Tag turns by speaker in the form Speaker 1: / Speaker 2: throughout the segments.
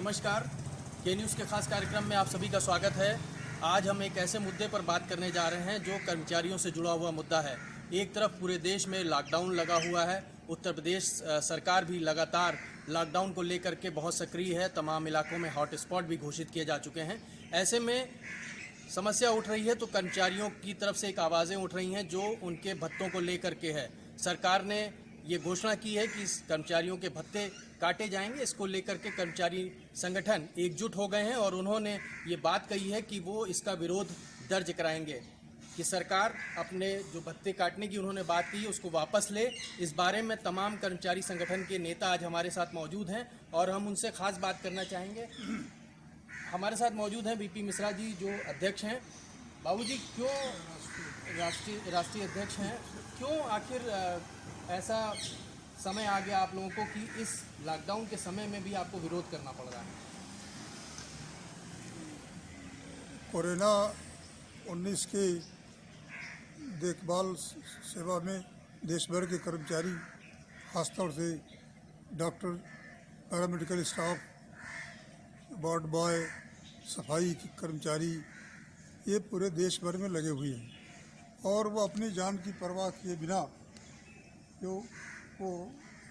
Speaker 1: नमस्कार। के न्यूज़ के खास कार्यक्रम में आप सभी का स्वागत है। आज हम एक ऐसे मुद्दे पर बात करने जा रहे हैं जो कर्मचारियों से जुड़ा हुआ मुद्दा है। एक तरफ पूरे देश में लॉकडाउन लगा हुआ है। उत्तर प्रदेश सरकार भी लगातार लॉकडाउन को लेकर के बहुत सक्रिय है। तमाम इलाकों में हॉटस्पॉट भी घोषित किए जा चुके हैं। ऐसे में समस्या उठ रही है तो कर्मचारियों की तरफ से एक आवाज़ें उठ रही हैं जो उनके भत्तों को लेकर के है। सरकार ने ये घोषणा की है कि कर्मचारियों के भत्ते काटे जाएंगे। इसको लेकर के कर्मचारी संगठन एकजुट हो गए हैं और उन्होंने ये बात कही है कि वो इसका विरोध दर्ज कराएंगे कि सरकार अपने जो भत्ते काटने की उन्होंने बात की है उसको वापस ले। इस बारे में तमाम कर्मचारी संगठन के नेता आज हमारे साथ मौजूद हैं और हम उनसे खास बात करना चाहेंगे। हमारे साथ मौजूद हैं बीपी मिश्रा जी जो अध्यक्ष हैं। बाबूजी, क्यों राष्ट्रीय अध्यक्ष हैं, क्यों आखिर ऐसा समय आ गया आप लोगों को कि इस लॉकडाउन के समय में भी आपको विरोध करना पड़ रहा है?
Speaker 2: कोरोना 19 की देखभाल सेवा में देश भर के कर्मचारी, खासतौर से doctor, paramedical staff, ward boy, सफाई के कर्मचारी, ये पूरे देश भर में लगे हुए हैं और वो अपनी जान की परवाह किए बिना जो वो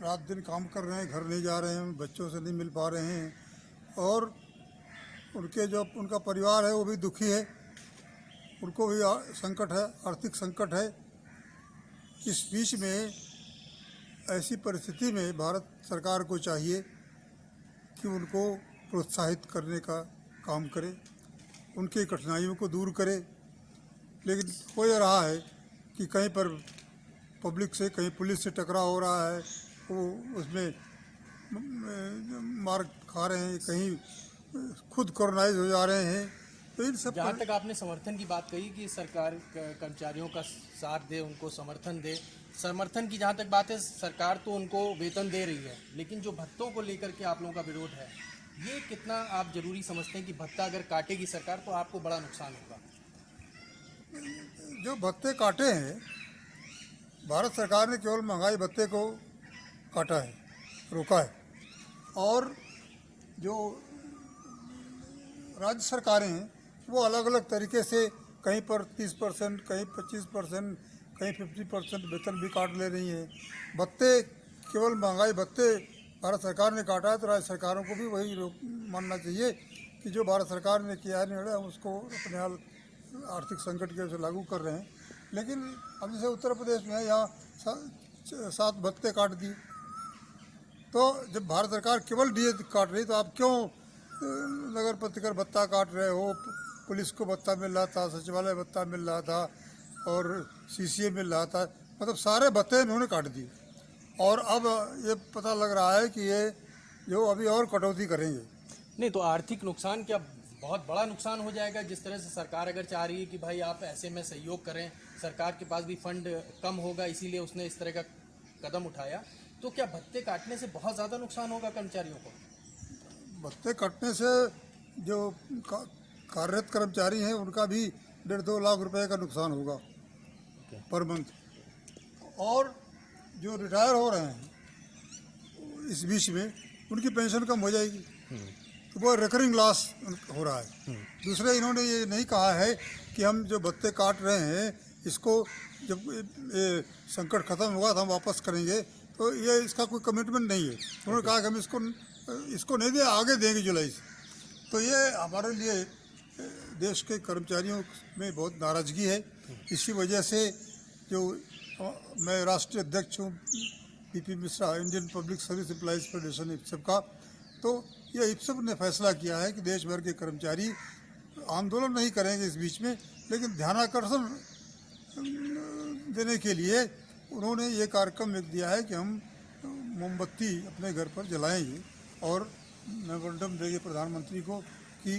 Speaker 2: रात दिन काम कर रहे हैं, घर नहीं जा रहे हैं, बच्चों से नहीं मिल पा रहे हैं और उनके जो उनका परिवार है वो भी दुखी है, उनको भी संकट है, आर्थिक संकट है। इस बीच में ऐसी परिस्थिति में भारत सरकार को चाहिए कि उनको प्रोत्साहित करने का काम करे, उनकी कठिनाइयों को दूर करे। लेकिन हो यह रहा है कि कहीं पर पब्लिक से, कहीं पुलिस से टकराव हो रहा है, वो उसमें मार खा रहे हैं, कहीं खुद कोरोनाइज हो जा रहे हैं। तो इन सब
Speaker 1: जहाँ तक आपने समर्थन की बात कही कि सरकार कर्मचारियों का साथ दे, उनको समर्थन दे, समर्थन की जहाँ तक बात है, सरकार तो उनको वेतन दे रही है, लेकिन जो भत्तों को लेकर के आप लोगों का विरोध है, ये कितना आप जरूरी समझते हैं कि भत्ता अगर काटेगी सरकार तो आपको बड़ा नुकसान होगा?
Speaker 2: जो भत्ते काटे हैं, भारत सरकार ने केवल महंगाई भत्ते को काटा है, रोका है, और जो राज्य सरकारें हैं वो अलग अलग तरीके से कहीं पर 30%, कहीं 25%, कहीं 50% वेतन भी काट ले रही हैं। भत्ते केवल महंगाई भत्ते भारत सरकार ने काटा है तो राज्य सरकारों को भी वही मानना चाहिए कि जो भारत सरकार ने किया है निर्णय, हम उसको अपने हाल आर्थिक संकट की वजह से लागू कर रहे हैं। लेकिन अब जैसे उत्तर प्रदेश में यहाँ 7 भत्ते काट दिए, तो जब भारत सरकार केवल डीए काट रही तो आप क्यों नगर प्रतिकर भत्ता काट रहे हो? पुलिस को भत्ता मिल रहा था, सचिवालय भत्ता मिल रहा था और सीसीए मिल रहा था, मतलब सारे भत्ते इन्होंने काट दिए और अब ये पता लग रहा है कि ये जो अभी और कटौती करेंगे।
Speaker 1: नहीं तो आर्थिक नुकसान क्या बहुत बड़ा नुकसान हो जाएगा? जिस तरह से सरकार अगर चाह रही है कि भाई आप ऐसे में सहयोग करें, सरकार के पास भी फंड कम होगा, इसीलिए उसने इस तरह का कदम उठाया, तो क्या भत्ते काटने से बहुत ज़्यादा नुकसान होगा कर्मचारियों को?
Speaker 2: भत्ते कटने से जो कार्यरत कर्मचारी हैं उनका भी 1.5-2 लाख रुपए का नुकसान होगा पर मंथ, और जो रिटायर हो रहे हैं इस बीच में उनकी पेंशन कम हो जाएगी, तो वो रिकरिंग लॉस हो रहा है। दूसरे, इन्होंने ये नहीं कहा है कि हम जो भत्ते काट रहे हैं इसको जब ये संकट खत्म होगा तो हम वापस करेंगे, तो ये इसका कोई कमिटमेंट नहीं है। उन्होंने कहा कि हम इसको नहीं दे, आगे देंगे जुलाई से। तो ये हमारे लिए देश के कर्मचारियों में बहुत नाराज़गी है। इसी वजह से जो मैं राष्ट्रीय अध्यक्ष हूँ BP Mishra, Indian public service employees federation IPSEF का, तो ये इप्सप ने फैसला किया है कि देश भर के कर्मचारी आंदोलन नहीं करेंगे इस बीच में, लेकिन ध्यानाकर्षण देने के लिए उन्होंने ये कार्यक्रम एक दिया है कि हम मोमबत्ती अपने घर पर जलाएंगे और मेमोरेंडम देंगे प्रधानमंत्री को कि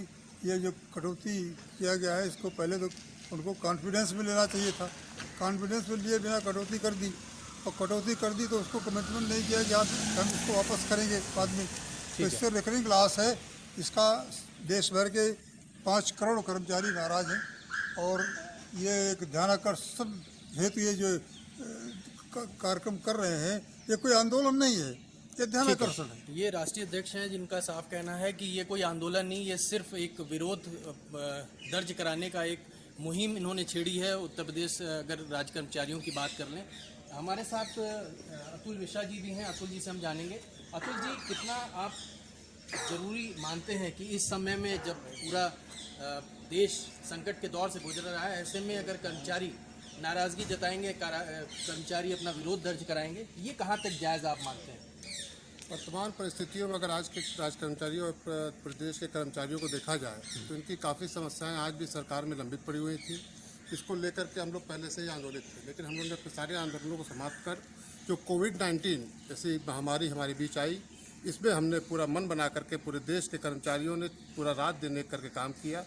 Speaker 2: ये जो कटौती किया गया है इसको पहले तो उनको कॉन्फिडेंस में लेना चाहिए था, कॉन्फिडेंस में लिए बिना कटौती कर दी, और कटौती कर दी तो उसको कमिटमेंट नहीं किया कि आप हम इसको वापस करेंगे बाद में। तो इससे रिकरिंग लॉस है, इसका देश भर के 5 करोड़ कर्मचारी नाराज़ हैं और ये एक ध्यानाकर्षण हेतु ये जो कार्यक्रम कर रहे हैं, ये कोई आंदोलन नहीं है। ये ध्यान आकर्षण है।
Speaker 1: ये राष्ट्रीय अध्यक्ष हैं जिनका साफ कहना है कि ये कोई आंदोलन नहीं, ये सिर्फ एक विरोध दर्ज कराने का एक मुहिम इन्होंने छेड़ी है उत्तर प्रदेश। अगर राज्य कर्मचारियों की बात कर लें, हमारे साथ अतुल मिश्रा जी भी हैं। अतुल जी से हम जानेंगे। अतुल जी, कितना आप जरूरी मानते हैं कि इस समय में जब पूरा देश संकट के दौर से गुजर रहा है, ऐसे में अगर कर्मचारी नाराज़गी जताएंगे, कर्मचारी अपना विरोध दर्ज कराएंगे, ये कहाँ तक जायज़ आप मानते हैं?
Speaker 3: वर्तमान परिस्थितियों में अगर आज के राज्य कर्मचारियों और प्रदेश के कर्मचारियों को देखा जाए तो इनकी काफ़ी समस्याएं आज भी सरकार में लंबित पड़ी हुई थी। इसको लेकर के हम लोग पहले से ही आंदोलित थे, लेकिन हम लोगों ने अपने सारे आंदोलनों को समाप्त कर जो कोविड-19 जैसी महामारी हमारे बीच आई, इसमें हमने पूरा मन बना करके पूरे देश के कर्मचारियों ने पूरा रात दिन एक करके काम किया।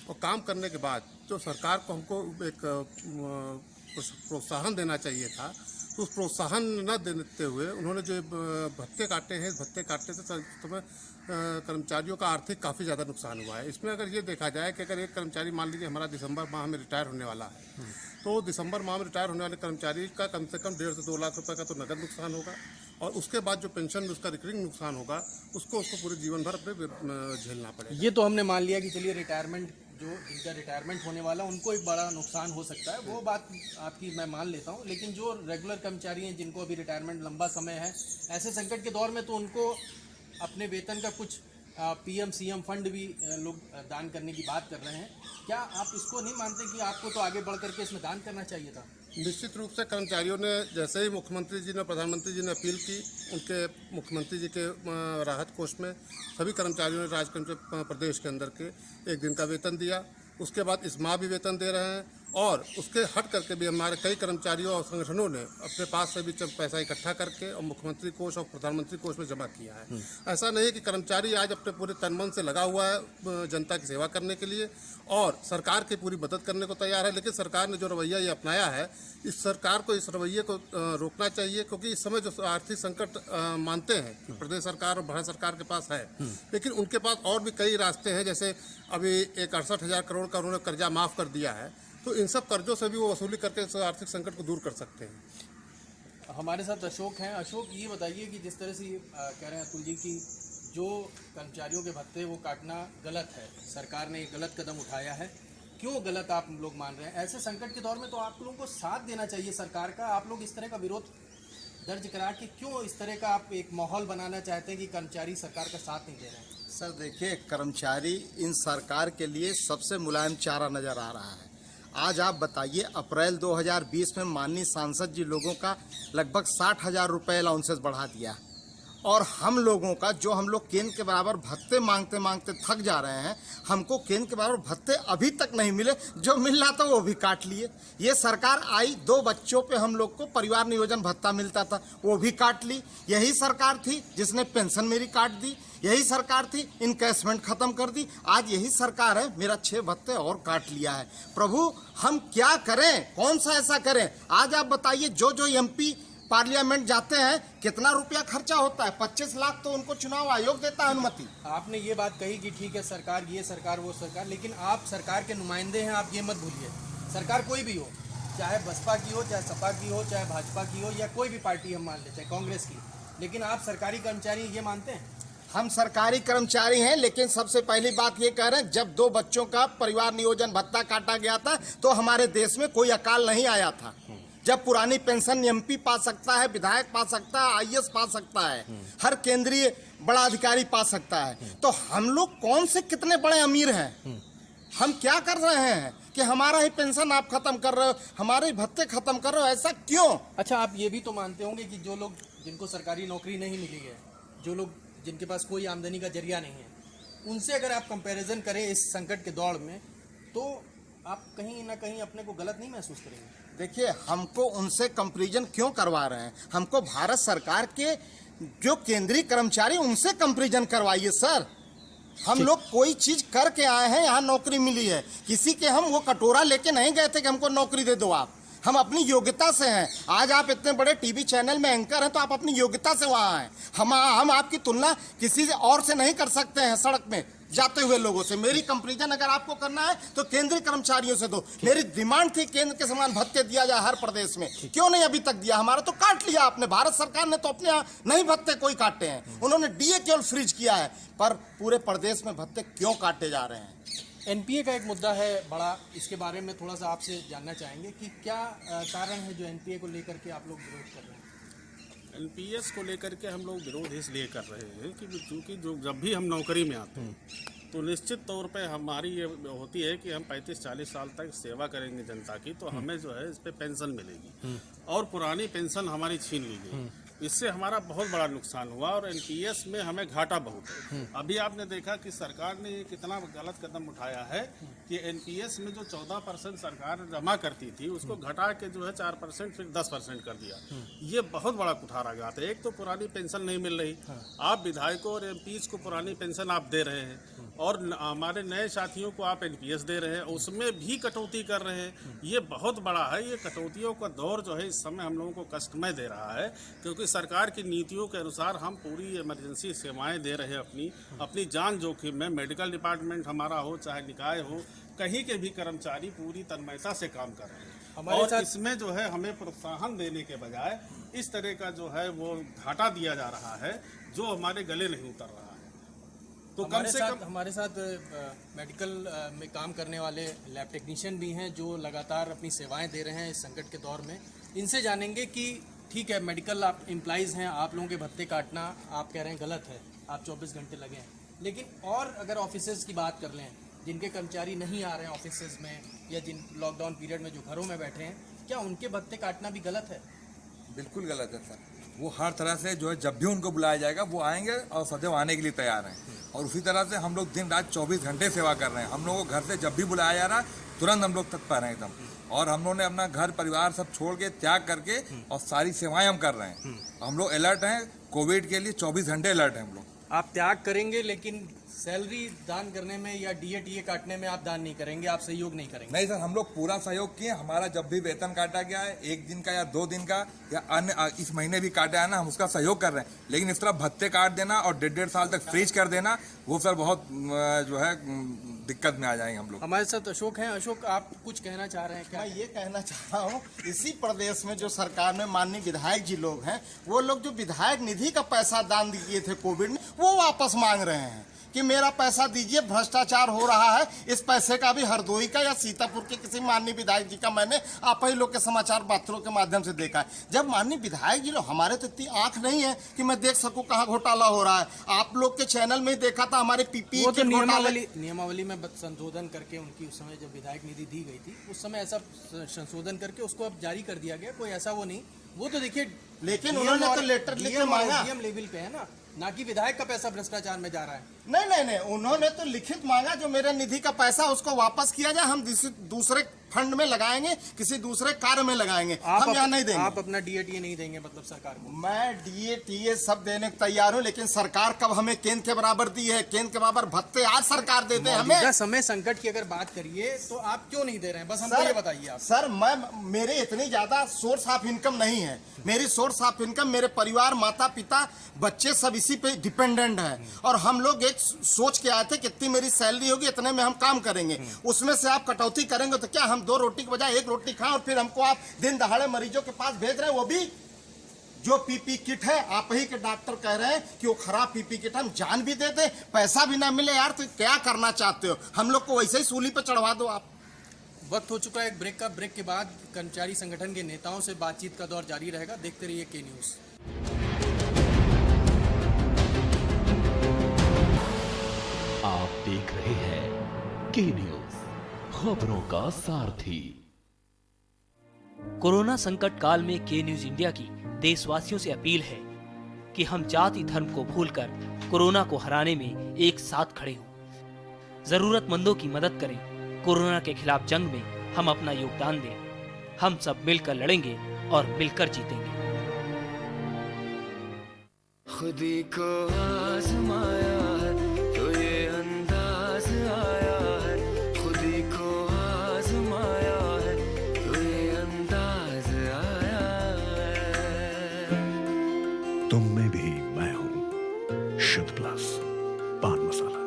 Speaker 3: और काम करने के बाद जो सरकार को हमको एक प्रोत्साहन देना चाहिए था, उस प्रोत्साहन न देते हुए उन्होंने जो भत्ते काटे हैं, भत्ते काटने से समय कर्मचारियों का आर्थिक काफ़ी ज़्यादा नुकसान हुआ है। इसमें अगर ये देखा जाए कि अगर एक कर्मचारी मान लीजिए हमारा दिसंबर माह में रिटायर होने वाला है, तो दिसंबर माह में रिटायर होने वाले कर्मचारी का कम से कम 1.5 से 2 लाख रुपए का तो नगद नुकसान होगा, और उसके बाद जो पेंशन में उसका रिकरिंग नुकसान होगा उसको पूरे जीवन भर अपने झेलना पड़ेगा।
Speaker 1: ये तो हमने मान लिया कि चलिए रिटायरमेंट, जो जिनका रिटायरमेंट होने वाला उनको एक बड़ा नुकसान हो सकता है, वो बात आपकी मैं मान लेता हूँ। लेकिन जो रेगुलर कर्मचारी हैं जिनको अभी रिटायरमेंट लंबा समय है, ऐसे संकट के दौर में तो उनको अपने वेतन का कुछ पीएम सीएम फंड भी लोग दान करने की बात कर रहे हैं। क्या आप इसको नहीं मानते कि आपको तो आगे बढ़ करके इसमें दान करना चाहिए था?
Speaker 3: निश्चित रूप से कर्मचारियों ने जैसे ही मुख्यमंत्री जी ने, प्रधानमंत्री जी ने अपील की, उनके मुख्यमंत्री जी के राहत कोष में सभी कर्मचारियों ने राज्य प्रदेश के अंदर के 1 दिन का वेतन दिया। उसके बाद इस माह भी वेतन दे रहे हैं, और उसके हट करके भी हमारे कई कर्मचारियों और संगठनों ने अपने पास से भी पैसा इकट्ठा करके और मुख्यमंत्री कोष और प्रधानमंत्री कोष में जमा किया है। ऐसा नहीं कि कर्मचारी आज अपने पूरे तन मन से लगा हुआ है जनता की सेवा करने के लिए और सरकार की पूरी मदद करने को तैयार है, लेकिन सरकार ने जो रवैया ये अपनाया है, इस सरकार को इस रवैये को रोकना चाहिए। क्योंकि इस समय जो आर्थिक संकट मानते हैं कि प्रदेश सरकार और भारत सरकार के पास है, लेकिन उनके पास और भी कई रास्ते हैं। जैसे अभी एक 68,000 करोड़ का उन्होंने कर्जा माफ़ कर दिया है, तो इन सब कर्जों से भी वो वसूली करके इस आर्थिक संकट को दूर कर सकते हैं।
Speaker 1: हमारे साथ अशोक हैं। अशोक, ये बताइए कि जिस तरह से कह रहे हैं अतुल जी कि जो कर्मचारियों के भत्ते वो काटना गलत है, सरकार ने एक गलत कदम उठाया है, क्यों गलत आप लोग मान रहे हैं? ऐसे संकट के दौर में तो आप लोगों को साथ देना चाहिए सरकार का। आप लोग इस तरह का विरोध दर्ज करा के क्यों इस तरह का आप एक माहौल बनाना चाहते हैं कि कर्मचारी सरकार का साथ नहीं दे रहे हैं?
Speaker 4: सर देखिए, कर्मचारी इन सरकार के लिए सबसे मुलायम चारा नज़र आ रहा है। आज आप बताइए, अप्रैल 2020 में माननीय सांसद जी लोगों का लगभग 60,000 रुपये अलाउंसेस बढ़ा दिया, और हम लोगों का जो हम लोग केंद्र के बराबर भत्ते मांगते मांगते थक जा रहे हैं, हमको केंद्र के बराबर भत्ते अभी तक नहीं मिले, जो मिल रहा था वो भी काट लिए। ये सरकार आई, 2 बच्चों पे हम लोग को परिवार नियोजन भत्ता मिलता था, वो भी काट ली। यही सरकार थी जिसने पेंशन मेरी काट दी, यही सरकार थी इनकैशमेंट खत्म कर दी। आज यही सरकार है मेरा 6 भत्ते और काट लिया है। प्रभु, हम क्या करें, कौन सा ऐसा करें? आज आप बताइए, जो एमपी पार्लियामेंट जाते हैं कितना रुपया खर्चा होता है? 25 लाख तो उनको चुनाव आयोग देता है अनुमति।
Speaker 1: आपने ये बात कही कि ठीक है सरकार, ये सरकार वो सरकार, लेकिन आप सरकार के नुमाइंदे हैं। आप ये मत भूलिए, सरकार कोई भी हो, चाहे बसपा की हो, चाहे सपा की हो, चाहे भाजपा की हो, या कोई भी पार्टी हम मान लें, चाहे कांग्रेस की, लेकिन आप सरकारी कर्मचारी ये मानते हैं?
Speaker 4: हम सरकारी कर्मचारी हैं, लेकिन सबसे पहली बात ये कह रहे हैं, जब 2 बच्चों का परिवार नियोजन भत्ता काटा गया था तो हमारे देश में कोई अकाल नहीं आया था। जब पुरानी पेंशन एमपी पा सकता है, विधायक पा सकता है, आईएएस पा सकता है, हर केंद्रीय बड़ा अधिकारी पा सकता है, तो हम लोग कौन से कितने बड़े अमीर हैं? हम क्या कर रहे हैं कि हमारा ही पेंशन आप खत्म कर रहे हो, हमारे भत्ते खत्म कर रहे हो? ऐसा क्यों?
Speaker 1: अच्छा, आप ये भी तो मानते होंगे कि जो लोग जिनको सरकारी नौकरी नहीं मिली है, जो लोग जिनके पास कोई आमदनी का जरिया नहीं है, उनसे अगर आप कंपैरिजन करें इस संकट के दौर में, तो आप कहीं ना कहीं अपने को गलत नहीं महसूस करेंगे?
Speaker 4: देखिए, हमको उनसे कंपैरिजन क्यों करवा रहे हैं? हमको भारत सरकार के जो केंद्रीय कर्मचारी, उनसे कंपैरिजन करवाइए सर। हम लोग कोई चीज करके आए हैं, यहाँ नौकरी मिली है, किसी के हम वो कटोरा लेके नहीं गए थे कि हमको नौकरी दे दो आप। हम अपनी योग्यता से हैं। आज आप इतने बड़े टीवी चैनल में एंकर हैं तो आप अपनी योग्यता से वहाँ हैं। हम आपकी तुलना किसी से और से नहीं कर सकते हैं सड़क में जाते हुए लोगों से। मेरी कंपैरिजन अगर आपको करना है तो केंद्रीय कर्मचारियों से दो। मेरी डिमांड थी केंद्र के समान भत्ते दिया जाए हर प्रदेश में, क्यों नहीं अभी तक दिया? हमारा तो काट लिया आपने। भारत सरकार ने तो अपने यहाँ नहीं भत्ते कोई काटे हैं, उन्होंने डीए केवल फ्रीज किया है, पर पूरे प्रदेश में भत्ते क्यों काटे जा रहे हैं?
Speaker 1: एनपीए का एक मुद्दा है बड़ा, इसके बारे में थोड़ा सा आपसे जानना चाहेंगे कि क्या कारण है जो एनपीए को लेकर के आप लोग विरोध कर रहे हैं?
Speaker 5: एनपीएस को लेकर के हम लोग विरोध इसलिए कर रहे हैं कि क्योंकि जो जब भी हम नौकरी में आते हैं तो निश्चित तौर पे हमारी ये होती है कि हम 35-40 साल तक सेवा करेंगे जनता की, तो हमें जो है इस पे पेंशन मिलेगी और पुरानी पेंशन हमारी छीन ली गई। इससे हमारा बहुत बड़ा नुकसान हुआ और एनपीएस में हमें घाटा बहुत है। अभी आपने देखा कि सरकार ने कितना गलत कदम उठाया है कि एनपीएस में जो 14% सरकार जमा करती थी उसको घटा के जो है 4% फिर 10% कर दिया। ये बहुत बड़ा कुठाराघात है। एक तो पुरानी पेंशन नहीं मिल रही, आप विधायकों और एमपीज को पुरानी पेंशन आप दे रहे हैं और हमारे नए साथियों को आप एनपीएस दे रहे हैं, उसमें भी कटौती कर रहे हैं। ये बहुत बड़ा है। ये कटौतियों का दौर जो है इस समय हम लोगों को कष्टमय दे रहा है, क्योंकि सरकार की नीतियों के अनुसार हम पूरी इमरजेंसी सेवाएं दे रहे हैं। अपनी जान जोखिम में मेडिकल डिपार्टमेंट हमारा हो चाहे निकाय हो, कहीं के भी कर्मचारी पूरी तन्मयता से काम कर रहे हैं और इसमें जो है हमें प्रोत्साहन देने के बजाय इस तरह का जो है वो घाटा दिया जा रहा है जो हमारे गले नहीं उतर रहा है।
Speaker 1: तो हमारे साथ मेडिकल में काम करने वाले लैब टेक्नीशियन भी हैं जो लगातार अपनी सेवाएं दे रहे हैं इस संकट के दौर में। इनसे जानेंगे कि ठीक है, मेडिकल आप एम्प्लॉइज़ हैं, आप लोगों के भत्ते काटना आप कह रहे हैं गलत है, आप 24 घंटे लगे हैं, लेकिन और अगर ऑफिसेज की बात कर लें जिनके कर्मचारी नहीं आ रहे हैं ऑफिसेज में या जिन लॉकडाउन पीरियड में जो घरों में बैठे हैं, क्या उनके भत्ते काटना भी गलत है?
Speaker 6: बिल्कुल गलत है सर। वो हर तरह से जो है जब भी उनको बुलाया जाएगा वो आएंगे और सदैव आने के लिए तैयार हैं। और उसी तरह से हम लोग दिन रात 24 घंटे सेवा कर रहे हैं। हम लोगों को घर से जब भी बुलाया जा रहा है तुरंत हम लोग तत्पर हैं एकदम। और हम लोगों ने अपना घर परिवार सब छोड़ के त्याग करके और सारी सेवाएं हम कर रहे हैं। हम लोग अलर्ट हैं, कोविड के लिए 24 घंटे अलर्ट हैं हम लोग।
Speaker 1: आप त्याग करेंगे लेकिन सैलरी दान करने में या डीए काटने में आप दान नहीं करेंगे, आप सहयोग नहीं करेंगे?
Speaker 6: नहीं सर, हम लोग पूरा सहयोग किए। हमारा जब भी वेतन काटा गया है 1 दिन का या 2 दिन का या अन्य इस महीने भी काटा है ना, हम उसका सहयोग कर रहे हैं। लेकिन इस तरह भत्ते काट देना और 1.5 साल तक फ्रीज कर देना, वो सर बहुत जो है दिक्कत में आ जाएंगे हम लोग।
Speaker 1: हमारे साथ अशोक हैं। अशोक, आप कुछ कहना चाह रहे हैं क्या?
Speaker 4: मैं ये कहना चाह रहा हूँ, इसी प्रदेश में जो सरकार में माननीय विधायक जी लोग हैं, वो लोग जो विधायक निधि का पैसा दान दिए थे कोविड में, वो वापस मांग रहे हैं कि मेरा पैसा दीजिए, भ्रष्टाचार हो रहा है। इस पैसे का भी हरदोई का या सीतापुर के किसी माननीय विधायक जी का मैंने आप ही लोग के समाचार पत्रों के माध्यम से देखा है। जब माननीय विधायक जी लोग, हमारे तो इतनी आंख नहीं है कि मैं देख सकूं कहाँ घोटाला हो रहा है। आप लोग के चैनल में ही देखा था हमारे पीपी
Speaker 1: वो तो नियमावली में संशोधन करके उनकी उस समय जब विधायक निधि दी गई थी उस समय ऐसा संशोधन करके उसको अब जारी कर दिया गया। कोई ऐसा वो नहीं, वो तो देखिए,
Speaker 4: लेकिन उन्होंने तो लेटर लिख के मांगा,
Speaker 1: डीएम लेवल पे है ना कि विधायक का पैसा भ्रष्टाचार में जा रहा है।
Speaker 4: नहीं, उन्होंने तो लिखित मांगा जो मेरे निधि का पैसा उसको वापस किया जाए, हम दूसरे फंड में लगाएंगे, किसी दूसरे कार्य में लगाएंगे, हम यहाँ नहीं देंगे।
Speaker 1: आप अपना डीए नहीं देंगे मतलब सरकार को?
Speaker 4: मैं डीए सब देने को तैयार हूँ, लेकिन सरकार कब हमें केंद्र के बराबर दी है? केंद्र के बराबर भत्ते आज सरकार देते हैं हमें।
Speaker 1: समय संकट की अगर बात करिए तो आप क्यों नहीं दे रहे हैं, बस हमको ये बताइए आप।
Speaker 4: सर, मेरे इतनी ज्यादा सोर्स ऑफ इनकम नहीं है। मेरी सोर्स ऑफ इनकम, मेरे परिवार, माता पिता, बच्चे सब इसी पे डिपेंडेंट है। और हम लोग एक सोच के आए थे कि इतनी मेरी सैलरी होगी, इतने में हम काम करेंगे। उसमें से आप कटौती करेंगे तो क्या हम 2 रोटी के बजाय 1 रोटी खाएं? और फिर हमको आप दिन दहाड़े मरीजों के पास भेज रहे हैं, वो भी जो पीपी किट है। आप ही के डॉक्टर कह रहे हैं कि वो खराब पीपी किट, हम जान भी दे दे, पैसा भी ना मिले। यार तो क्या करना चाहते हो? हम लोग को वैसे ही सूली पे चढ़वा दो आप।
Speaker 1: वक्त हो चुका है एक ब्रेक का। ब्रेक के बाद कर्मचारी संगठन के नेताओं से बातचीत का दौर जारी रहेगा। देखते रहिए के न्यूज़।
Speaker 7: आप देख रहे हैं के न्यूज़, खबरों का सारथी।
Speaker 8: कोरोना संकट काल में के न्यूज इंडिया की देशवासियों से अपील है कि हम जाति धर्म को भूलकर कोरोना को हराने में एक साथ खड़े हों। जरूरतमंदों की मदद करें। कोरोना के खिलाफ जंग में हम अपना योगदान दें। हम सब मिलकर लड़ेंगे और मिलकर जीतेंगे।
Speaker 9: खुदी को आजमाया है तो ये अंदाज आया है, खुदी को आजमाया है तो ये अंदाज
Speaker 10: शुद्ध प्लस पान मसाला।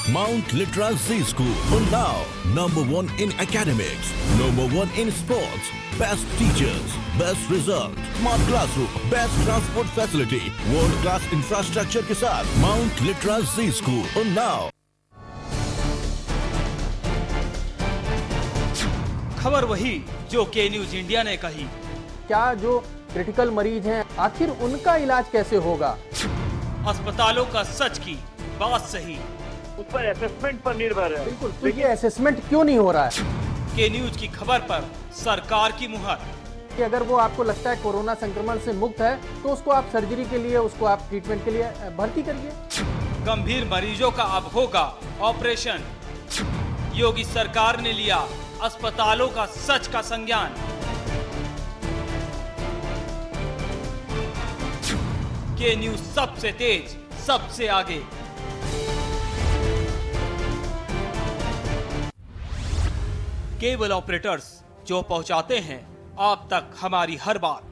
Speaker 11: Mount Litra Z School, Unnao, #1 in academics, #1 in sports, best teachers, best result, smart classroom, best transport facility, world class infrastructure के साथ Mount Litra Z School, Unnao।
Speaker 8: खबर वही जो के न्यूज इंडिया ने कही।
Speaker 1: क्या जो क्रिटिकल मरीज हैं आखिर उनका इलाज कैसे होगा?
Speaker 8: अस्पतालों का सच की बात सही,
Speaker 12: उस पर असेसमेंट पर निर्भर है।
Speaker 1: बिल्कुल, तो ये असेसमेंट क्यों नहीं हो रहा है?
Speaker 8: के न्यूज की खबर पर सरकार की मुहर।
Speaker 1: कि अगर वो आपको लगता है कोरोना संक्रमण से मुक्त है तो उसको आप सर्जरी के लिए, उसको आप ट्रीटमेंट के लिए भर्ती करिए।
Speaker 8: गंभीर मरीजों का अब होगा ऑपरेशन। योगी सरकार ने लिया अस्पतालों का सच का संज्ञान। के न्यूज सबसे तेज, सबसे आगे। केबल ऑपरेटर्स जो पहुंचाते हैं आप तक हमारी हर बात,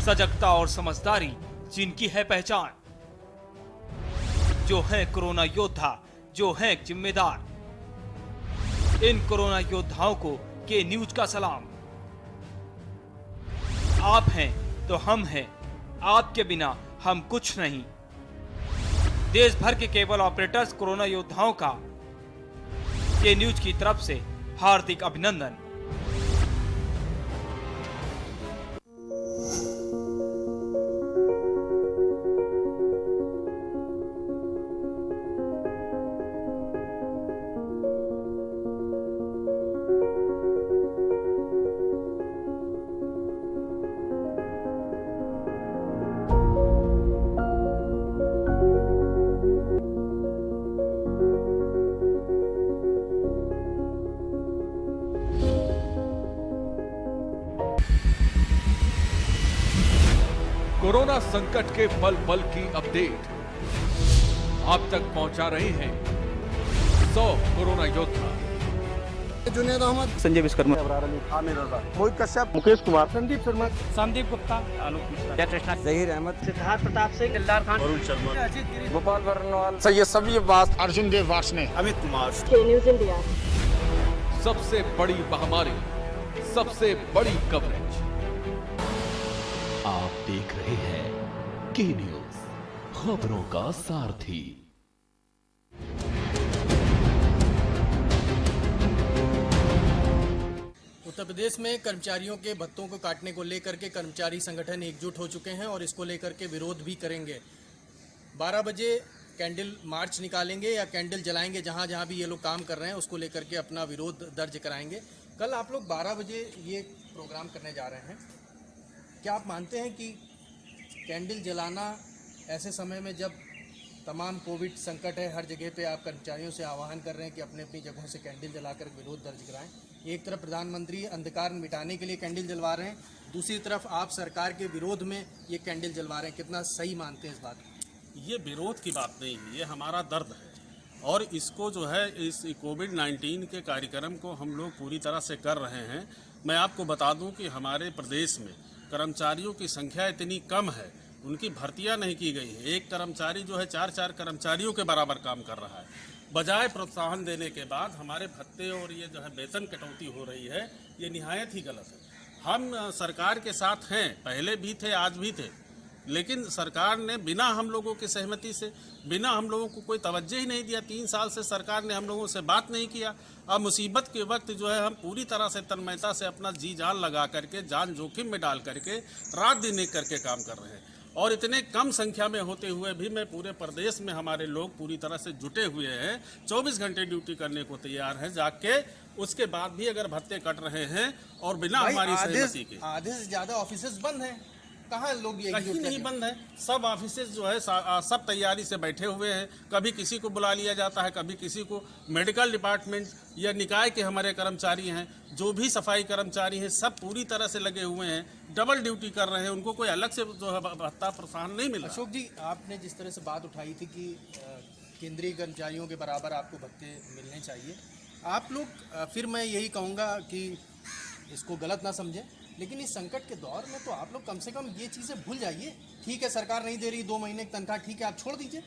Speaker 8: सजगता और समझदारी जिनकी है पहचान, जो है कोरोना योद्धा, जो है जिम्मेदार। इन कोरोना योद्धाओं को के न्यूज का सलाम। आप हैं तो हम हैं, आपके बिना हम कुछ नहीं। देश भर के केबल ऑपरेटर्स कोरोना योद्धाओं का के न्यूज की तरफ से हार्दिक अभिनंदन।
Speaker 7: कोरोना संकट के पल पल की अपडेट आप तक पहुंचा रहे हैं 100 कोरोना योद्धा।
Speaker 3: जुनेद अहमद,
Speaker 12: संजय विश्वकर्मा,
Speaker 3: आमिर रजा, मोहित कश्यप, मुकेश कुमार, संदीप शर्मा,
Speaker 8: संदीप गुप्ता, आलोक मिश्रा,
Speaker 12: कृष्णा, जहीर अहमद,
Speaker 8: सिद्धार्थ प्रताप सिंह, दिलदार खान,
Speaker 12: अरुण शर्मा,
Speaker 8: अजीत गिरी,
Speaker 12: गोपाल वर्णवाल,
Speaker 3: सैयद सभी अब्बास, अर्जुन देव वार्ष्णे, अमित कुमार।
Speaker 13: के न्यूज इंडिया
Speaker 7: सबसे बड़ी महामारी, सबसे बड़ी कवरेज।
Speaker 11: आप देख रहे हैं के न्यूज, खबरों का सारथी।
Speaker 1: उत्तर प्रदेश में कर्मचारियों के भत्तों को काटने को लेकर के कर्मचारी संगठन एकजुट हो चुके हैं और इसको लेकर के विरोध भी करेंगे। 12 बजे कैंडल मार्च निकालेंगे या कैंडल जलाएंगे, जहां जहां भी ये लोग काम कर रहे हैं उसको लेकर के अपना विरोध दर्ज कराएंगे। कल आप लोग 12 बजे ये प्रोग्राम करने जा रहे हैं। क्या आप मानते हैं कि कैंडल जलाना ऐसे समय में जब तमाम कोविड संकट है, हर जगह पे आप कर्मचारियों से आह्वान कर रहे हैं कि अपने अपनी जगहों से कैंडल जलाकर विरोध दर्ज कराएं। एक तरफ प्रधानमंत्री अंधकार मिटाने के लिए कैंडल जलवा रहे हैं, दूसरी तरफ आप सरकार के विरोध में ये कैंडल जलवा रहे हैं। कितना सही मानते हैं इस बात को?
Speaker 5: ये विरोध की बात नहीं है, ये हमारा दर्द है और इसको जो है इस कोविड-19 के कार्यक्रम को हम लोग पूरी तरह से कर रहे हैं। मैं आपको बता दूं कि हमारे प्रदेश में कर्मचारियों की संख्या इतनी कम है, उनकी भर्तियां नहीं की गई है। एक कर्मचारी जो है 4 कर्मचारियों के बराबर काम कर रहा है। बजाय प्रोत्साहन देने के बाद हमारे भत्ते और ये जो है वेतन कटौती हो रही है, ये निहायत ही गलत है। हम सरकार के साथ हैं, पहले भी थे, आज भी थे, लेकिन सरकार ने बिना हम लोगों की सहमति से, बिना हम लोगों को कोई तवज्जो ही नहीं दिया। 3 साल से सरकार ने हम लोगों से बात नहीं किया। अब मुसीबत के वक्त जो है हम पूरी तरह से तन्मयता से अपना जी जान लगा करके, जान जोखिम में डाल करके रात दिन एक करके काम कर रहे हैं। और इतने कम संख्या में होते हुए भी मैं पूरे प्रदेश में हमारे लोग पूरी तरह से जुटे हुए हैं, 24 घंटे ड्यूटी करने को तैयार हैं जाग के। उसके बाद भी अगर भत्ते कट रहे हैं और बिना हमारी सहमति के,
Speaker 1: आधे से ज्यादा ऑफिसेज बंद हैं, कहाँ लोग ये
Speaker 5: कहीं नहीं बंद है। सब ऑफिसेज जो है सब तैयारी से बैठे हुए हैं। कभी किसी को बुला लिया जाता है, कभी किसी को। मेडिकल डिपार्टमेंट या निकाय के हमारे कर्मचारी हैं, जो भी सफाई कर्मचारी हैं, सब पूरी तरह से लगे हुए हैं, डबल ड्यूटी कर रहे हैं। उनको कोई अलग से जो है भत्ता प्रोत्साहन नहीं मिला।
Speaker 1: अशोक जी, आपने जिस तरह से बात उठाई थी कि केंद्रीय कर्मचारियों के बराबर आपको भत्ते मिलने चाहिए, आप लोग फिर मैं यही कहूँगा कि इसको गलत ना समझें, लेकिन इस संकट के दौर में तो आप लोग कम से कम ये चीज़ें भूल जाइए। ठीक है, सरकार नहीं दे रही 2 महीने की तनख्वाह, ठीक है, आप छोड़ दीजिए।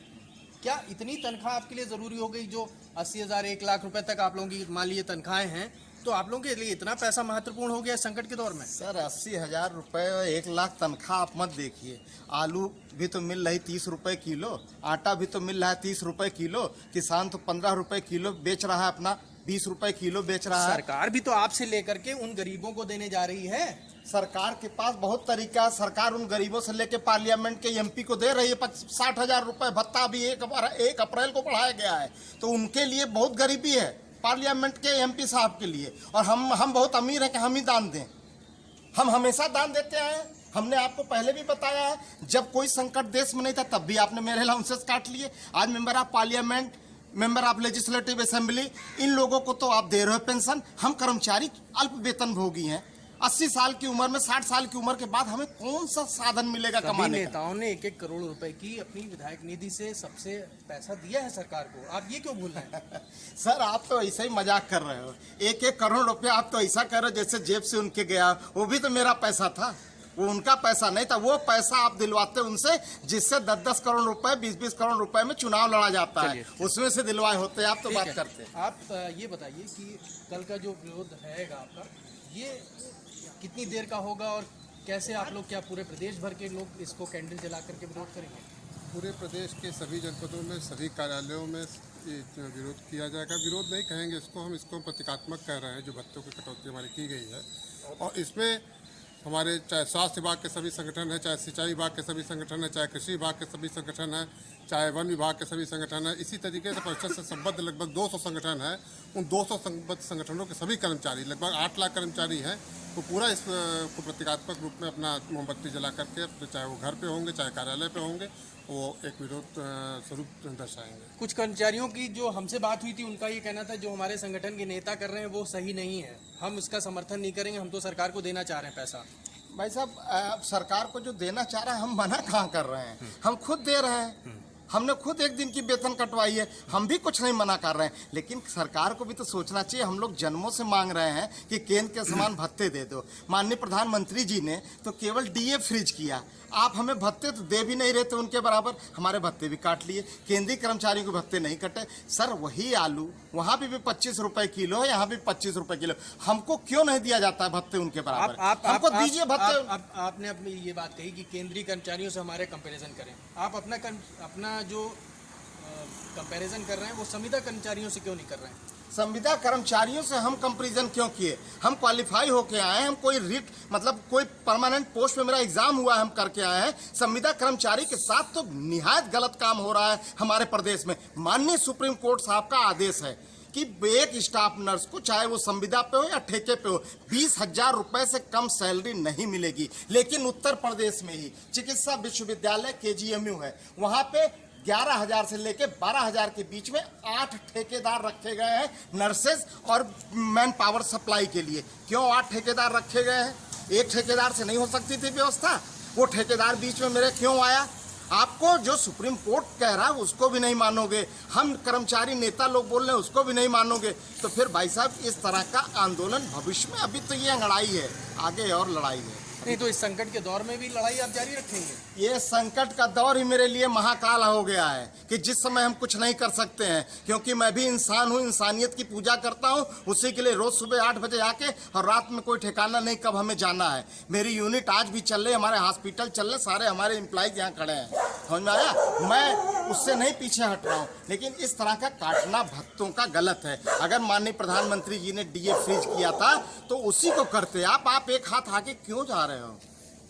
Speaker 1: क्या इतनी तनख्वाह आपके लिए ज़रूरी हो गई? जो 80,000 1 लाख रुपए तक आप लोगों की मान लीजिए तनख्वाहें हैं, तो आप लोगों के लिए इतना पैसा महत्वपूर्ण हो गया इस संकट के दौर में?
Speaker 4: सर 80,000 रुपये और 1 लाख तनख्वाह आप मत देखिए। आलू भी तो मिल रही 30 रुपये किलो, आटा भी तो मिल रहा है 30 रुपये किलो, किसान तो 15 रुपये किलो बेच रहा है, अपना 20 रुपये किलो बेच रहा है।
Speaker 1: सरकार भी तो आपसे लेकर के उन गरीबों को देने जा रही है।
Speaker 4: सरकार के पास बहुत तरीका है। सरकार उन गरीबों से लेके पार्लियामेंट के एमपी को दे रही है 60,000 रुपये भत्ता। अभी 1 अप्रैल को बढ़ाया गया है, तो उनके लिए बहुत गरीबी है पार्लियामेंट के एमपी साहब के लिए। और हम बहुत अमीर हैं कि हम ही दान दें? हम हमेशा दान देते हैं। हमने आपको पहले भी बताया है, जब कोई संकट देश में नहीं था तब भी आपने मेरे अलाउंसेस काट लिए। आज member of parliament, member of legislative assembly, इन लोगों को तो आप दे रहे हो पेंशन। हम कर्मचारी अल्प वेतन भोगी हैं। 80 साल की उम्र में, 60 साल की उम्र के बाद हमें कौन सा साधन मिलेगा कमाने का?
Speaker 1: नेताओं ने 1-1 करोड़ रुपए की अपनी विधायक निधि से सबसे पैसा दिया है सरकार को, आप ये क्यों भूल रहे हैं?
Speaker 4: सर आप तो ऐसे ही मजाक कर रहे हो। 1-1 करोड़ रुपए आप तो ऐसा कर रहे हो जैसे जेब से उनके गया। वो भी तो मेरा पैसा था, वो उनका पैसा नहीं था। वो पैसा आप दिलवाते उनसे जिससे 10-10 करोड़ रुपए, 20-20 करोड़ रुपए में चुनाव लड़ा जाता है, उसमें से दिलवाए होते हैं। आप तो बात करते हैं।
Speaker 1: आप ये बताइए कि कल का जो विरोध रहेगा आपका, ये कितनी देर का होगा और कैसे आप लोग, क्या पूरे प्रदेश भर के लोग इसको कैंडल जला करके विरोध करेंगे?
Speaker 3: पूरे प्रदेश के सभी जनपदों में, सभी कार्यालयों में ये विरोध किया जाएगा। विरोध नहीं कहेंगे इसको, हम इसको प्रतीकात्मक कह रहे हैं। जो भत्तों की कटौती हमारी की गई है, और इसमें हमारे चाहे स्वास्थ्य विभाग के सभी संगठन हैं, चाहे सिंचाई विभाग के सभी संगठन हैं, चाहे कृषि विभाग के सभी संगठन हैं, चाहे वन विभाग के सभी संगठन हैं, इसी तरीके से परिषद से संबद्ध लगभग 200 संगठन हैं। उन 200 संबद्ध संगठनों के सभी कर्मचारी, लगभग 8 लाख कर्मचारी हैं, वो पूरा इस को प्रतीकात्मक रूप में अपना मोमबत्ती जला करके, चाहे वो घर पे होंगे चाहे कार्यालय पे होंगे, वो एक विरोध स्वरूप दर्शाएंगे।
Speaker 1: कुछ कर्मचारियों की जो हमसे बात हुई थी, उनका ये कहना था जो हमारे संगठन के नेता कर रहे हैं वो सही नहीं है, हम इसका समर्थन नहीं करेंगे, हम तो सरकार को देना चाह रहे हैं पैसा।
Speaker 4: भाई साहब, सरकार को जो देना चाह रहा है हम मना कहाँ कर रहे हैं? हम खुद दे रहे हैं। हमने खुद 1 दिन की वेतन कटवाई है, हम भी कुछ नहीं मना कर रहे हैं। लेकिन सरकार को भी तो सोचना चाहिए। हम लोग जन्मों से मांग रहे हैं कि केंद्र के समान भत्ते दे दो। माननीय प्रधानमंत्री जी ने तो केवल डीए फ्रीज किया, आप हमें भत्ते तो दे भी नहीं रहे थे उनके बराबर। हमारे भत्ते भी काट लिए, केंद्रीय कर्मचारियों के भत्ते नहीं कटे। सर वही आलू वहाँ भी 25 रुपए किलो है, यहाँ भी 25 रुपए किलो। हमको क्यों नहीं दिया जाता है भत्ते उनके बराबर? हमको दीजिए भत्ते।
Speaker 1: आपने अपनी ये बात कही कि केंद्रीय कर्मचारियों से हमारे कंपैरिजन करें। आप अपना जो कंपैरिजन कर रहे हैं वो संविदा कर्मचारियों से क्यों नहीं कर रहे हैं?
Speaker 4: संविदा कर्मचारियों से हम कंपैरिजन क्यों किए? हम क्वालिफाई होके आए हैं, हम कोई कोई परमानेंट पोस्ट में मेरा एग्जाम हुआ है, हम करके आए हैं। संविदा कर्मचारी के साथ तो निहायत गलत काम हो रहा है हमारे प्रदेश में। माननीय सुप्रीम कोर्ट साहब का आदेश है कि एक स्टाफ नर्स को, चाहे वो संविदा पे हो या ठेके पे हो, 20,000 रुपए से कम सैलरी नहीं मिलेगी। लेकिन उत्तर प्रदेश में ही चिकित्सा विश्वविद्यालय KGMU है, वहां पे 11,000 से लेके 12,000 के बीच में 8 ठेकेदार रखे गए हैं नर्सेज और मैन पावर सप्लाई के लिए। क्यों 8 ठेकेदार रखे गए हैं? एक ठेकेदार से नहीं हो सकती थी व्यवस्था? वो ठेकेदार बीच में मेरे क्यों आया? आपको जो सुप्रीम कोर्ट कह रहा है उसको भी नहीं मानोगे, हम कर्मचारी नेता लोग बोल रहे हैं उसको भी नहीं मानोगे, तो फिर भाई साहब इस तरह का आंदोलन भविष्य में, अभी तो ये लड़ाई है, आगे और लड़ाई है।
Speaker 1: नहीं तो इस संकट के दौर में भी लड़ाई आप जारी रखेंगे?
Speaker 4: ये संकट का दौर ही मेरे लिए महाकाल हो गया है कि जिस समय हम कुछ नहीं कर सकते हैं, क्योंकि मैं भी इंसान हूँ, इंसानियत की पूजा करता हूँ। उसी के लिए रोज सुबह 8 बजे आके और रात में कोई ठिकाना नहीं कब हमें जाना है। मेरी यूनिट आज भी चल रही, हमारे हॉस्पिटल चल रहे, सारे हमारे एम्प्लॉयज यहाँ खड़े हैं, समझ में आया? मैं उससे नहीं पीछे हट रहा हूँ, लेकिन इस तरह का काटना भत्तों का गलत है। अगर माननीय प्रधानमंत्री जी ने डीए फ्रीज किया था तो उसी को करते। आप एक हाथ आगे क्यों जा रहे हो?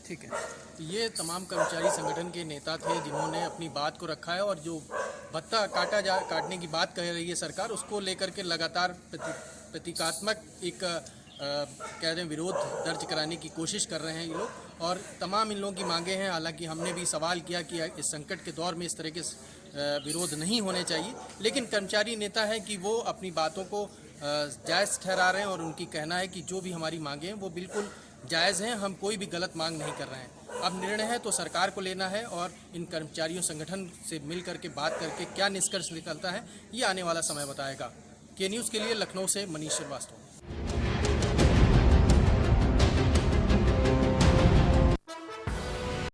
Speaker 1: ठीक है, ये तमाम कर्मचारी संगठन के नेता थे जिन्होंने अपनी बात को रखा है, और जो भत्ता काटने की बात कह रही है सरकार, उसको लेकर के लगातार प्रतीकात्मक एक कह रहे हैं विरोध दर्ज कराने की कोशिश कर रहे हैं ये लोग। और तमाम इन लोगों की मांगे हैं। हालांकि हमने भी सवाल किया कि इस संकट के दौर में इस तरह के विरोध नहीं होने चाहिए, लेकिन कर्मचारी नेता है कि वो अपनी बातों को जायज़ ठहरा रहे हैं, और उनकी कहना है कि जो भी हमारी मांगे हैं वो बिल्कुल जायज़ हैं, हम कोई भी गलत मांग नहीं कर रहे हैं। अब निर्णय है तो सरकार को लेना है, और इन कर्मचारियों संगठन से मिल करके बात करके क्या निष्कर्ष निकलता है ये आने वाला समय बताएगा। के न्यूज़ के लिए लखनऊ से मनीष श्रीवास्तव।